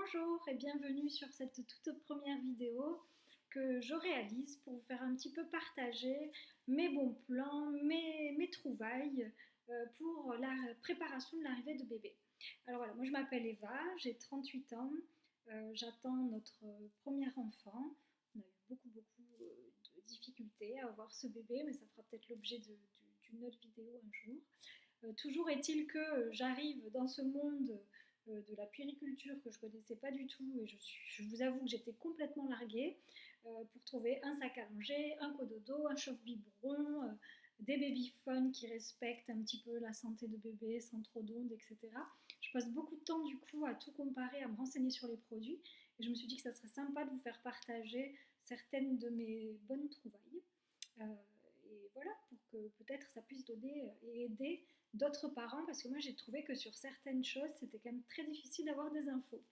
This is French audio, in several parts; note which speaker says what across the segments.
Speaker 1: Bonjour et bienvenue sur cette toute première vidéo que je réalise pour vous faire un petit peu partager mes bons plans, mes trouvailles pour la préparation de l'arrivée de bébé. Alors voilà, moi je m'appelle Eva, j'ai 38 ans, j'attends notre premier enfant. On a eu beaucoup de difficultés à avoir ce bébé, mais ça fera peut-être l'objet d'une autre vidéo un jour. Toujours est-il que j'arrive dans ce monde de la puériculture que je ne connaissais pas du tout et je vous avoue que j'étais complètement larguée pour trouver un sac à langer, un cododo, un chauffe-biberon, des babyphones qui respectent un petit peu la santé de bébé sans trop d'ondes, etc. Je passe beaucoup de temps du coup à tout comparer, à me renseigner sur les produits et je me suis dit que ça serait sympa de vous faire partager certaines de mes bonnes trouvailles. Et voilà, pour que peut-être ça puisse donner et aider d'autres parents, parce que moi j'ai trouvé que sur certaines choses, c'était quand même très difficile d'avoir des infos.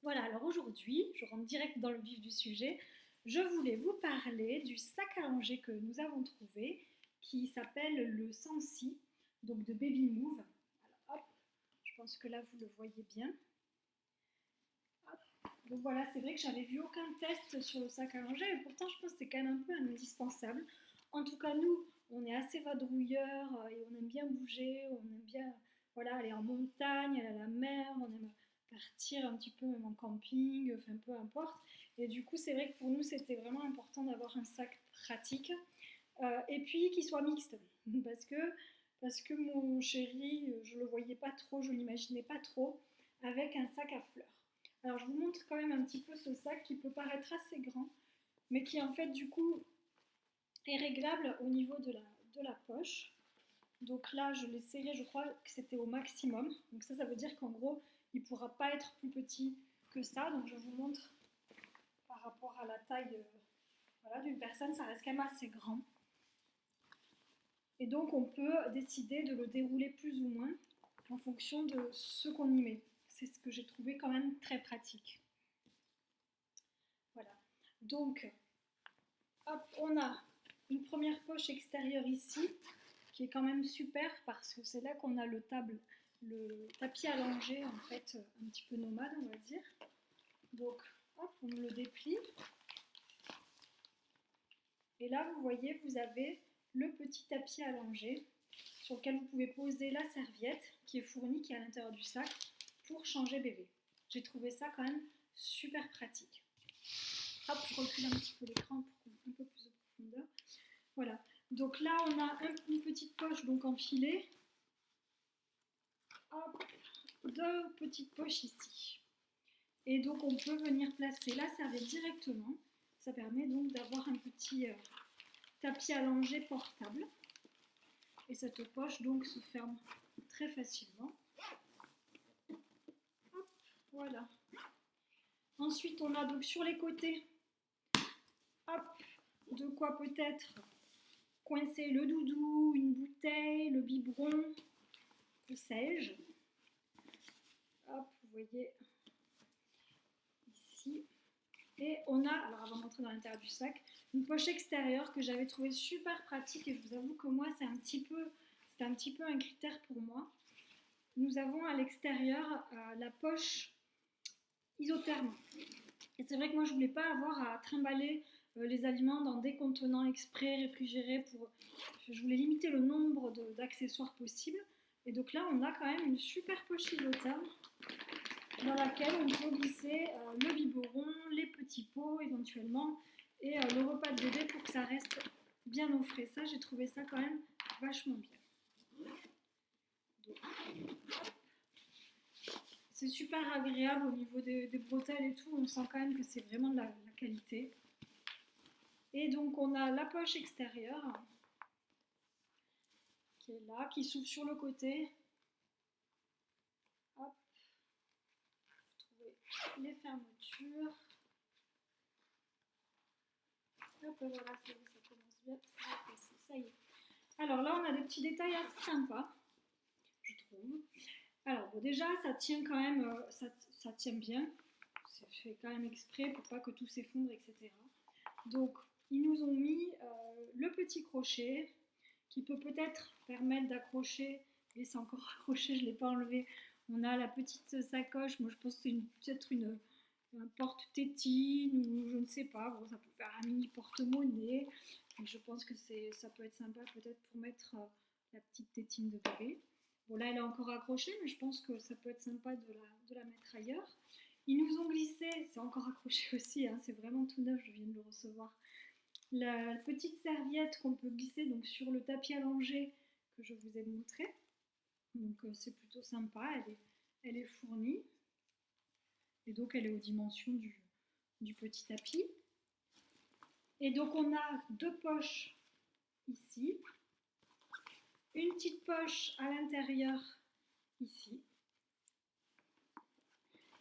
Speaker 1: Voilà, alors aujourd'hui, je rentre direct dans le vif du sujet, je voulais vous parler du sac à langer que nous avons trouvé, qui s'appelle le Sensi, donc de Baby Move. Alors hop, je pense que là vous le voyez bien. Hop. Donc voilà, c'est vrai que j'avais vu aucun test sur le sac à langer, et pourtant je pense que c'est quand même un peu indispensable. En tout cas, nous, on est assez vadrouilleurs et on aime bien bouger, on aime bien aller en montagne, aller à la mer, on aime partir un petit peu même en camping, enfin peu importe. Et du coup, c'est vrai que pour nous, c'était vraiment important d'avoir un sac pratique et puis qu'il soit mixte parce que, parce que mon chéri, je ne le voyais pas trop, je ne l'imaginais pas trop avec un sac à fleurs. Alors, je vous montre quand même un petit peu ce sac qui peut paraître assez grand, mais qui en fait, du coup, est réglable au niveau de la poche. Donc là, je l'ai serré, je crois que c'était au maximum. Donc ça veut dire qu'en gros, il ne pourra pas être plus petit que ça. Donc je vous montre par rapport à la taille d'une personne, ça reste quand même assez grand. Et donc on peut décider de le dérouler plus ou moins en fonction de ce qu'on y met. C'est ce que j'ai trouvé quand même très pratique. Voilà. Donc, hop, on a une première poche extérieure ici, qui est quand même super parce que c'est là qu'on a le tapis allongé, en fait, un petit peu nomade, on va dire. Donc, hop, on le déplie. Et là, vous voyez, vous avez le petit tapis allongé sur lequel vous pouvez poser la serviette qui est fournie, qui est à l'intérieur du sac, pour changer bébé. J'ai trouvé ça quand même super pratique. Hop, je recule un petit peu l'écran pour qu'on ait un peu plus de profondeur. Voilà. Donc là, on a une petite poche donc en filet. Hop, deux petites poches ici. Et donc, on peut venir placer la serviette directement. Ça permet donc d'avoir un petit tapis allongé portable. Et cette poche donc se ferme très facilement. Hop, voilà. Ensuite, on a donc sur les côtés, hop, de quoi peut-être coincer le doudou, une bouteille, le biberon, que sais-je. Hop, vous voyez ici. Et on a, alors avant d'entrer dans l'intérieur du sac, une poche extérieure que j'avais trouvé super pratique et je vous avoue que moi c'est un petit peu un critère pour moi. Nous avons à l'extérieur la poche isotherme. Et c'est vrai que moi je voulais pas avoir à trimballer les aliments dans des contenants exprès réfrigérés je voulais limiter le nombre d'accessoires possibles. Et donc là on a quand même une super poche isotherme dans laquelle on peut glisser le biberon, les petits pots éventuellement et le repas de bébé pour que ça reste bien au frais. Ça, j'ai trouvé ça quand même vachement bien. C'est super agréable au niveau des bretelles et tout, on sent quand même que c'est vraiment de la qualité. Et donc on a la poche extérieure qui est là, qui s'ouvre sur le côté. Hop, les fermetures. Hop, voilà, ça commence bien, ça va passer, ça y est. Alors là, on a des petits détails assez sympas, je trouve. Alors bon, déjà, ça tient quand même, ça tient bien. C'est fait quand même exprès pour pas que tout s'effondre, etc. Donc, ils nous ont mis le petit crochet qui peut peut-être permettre d'accrocher, et c'est encore accroché, je ne l'ai pas enlevé, On a la petite sacoche, moi je pense que c'est peut-être un porte-tétine ou je ne sais pas, bon, ça peut faire un mini porte-monnaie. Et je pense que ça peut être sympa peut-être pour mettre la petite tétine de bébé. Bon là elle est encore accrochée, mais je pense que ça peut être sympa de la mettre ailleurs. Ils nous ont glissé, c'est encore accroché aussi, hein, c'est vraiment tout neuf, je viens de le recevoir. La petite serviette qu'on peut glisser donc sur le tapis allongé que je vous ai montré. Donc c'est plutôt sympa, elle est fournie. Et donc elle est aux dimensions du petit tapis. Et donc on a deux poches ici, une petite poche à l'intérieur ici.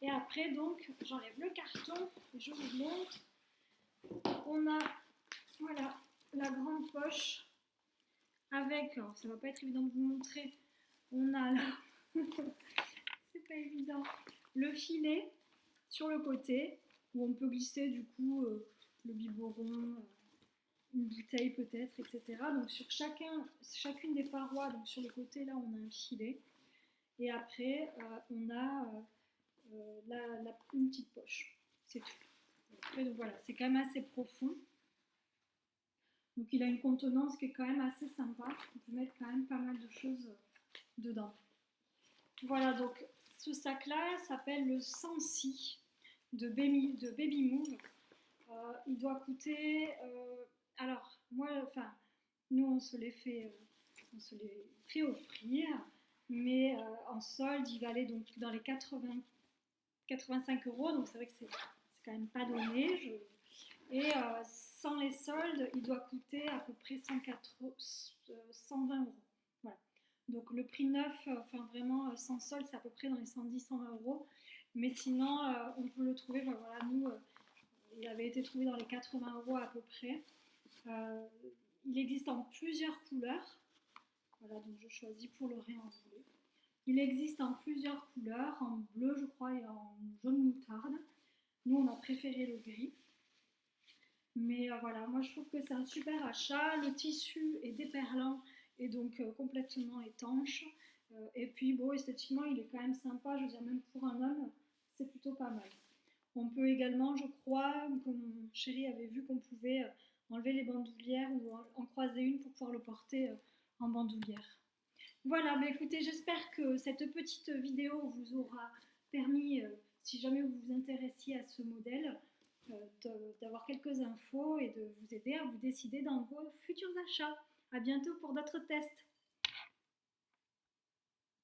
Speaker 1: Et après donc j'enlève le carton et je vous montre. On a voilà la grande poche avec, alors ça va pas être évident de vous montrer, on a là, c'est pas évident, le filet sur le côté où on peut glisser du coup le biberon, une bouteille peut-être, etc. Donc sur chacune des parois, donc sur le côté là on a un filet et après on a une petite poche, c'est tout. Après, donc voilà, c'est quand même assez profond. Donc il a une contenance qui est quand même assez sympa. On peut mettre quand même pas mal de choses dedans. Voilà, donc ce sac-là s'appelle le Sensi de Baby Move. Il doit coûter... alors, moi, enfin, nous, on se les fait offrir, mais en solde, il valait donc dans les 85 €, donc c'est vrai que c'est quand même pas donné. Et sans les soldes, il doit coûter à peu près 120 €. Voilà. Donc le prix neuf, enfin vraiment sans solde, c'est à peu près dans les 110-120 €. Mais sinon, on peut le trouver, ben voilà, nous, il avait été trouvé dans les 80 € à peu près. Il existe en plusieurs couleurs. Voilà, donc je choisis pour le réenrouler. Il existe en plusieurs couleurs, en bleu je crois et en jaune moutarde. Nous on a préféré le gris. Mais voilà, moi je trouve que c'est un super achat. Le tissu est déperlant et donc complètement étanche. Et puis bon, esthétiquement il est quand même sympa, je veux dire même pour un homme, c'est plutôt pas mal. On peut également, je crois, comme mon chéri avait vu qu'on pouvait enlever les bandoulières ou en croiser une pour pouvoir le porter en bandoulière. Voilà, mais écoutez, j'espère que cette petite vidéo vous aura permis, si jamais vous vous intéressiez à ce modèle, d'avoir quelques infos et de vous aider à vous décider dans vos futurs achats. À bientôt pour d'autres tests.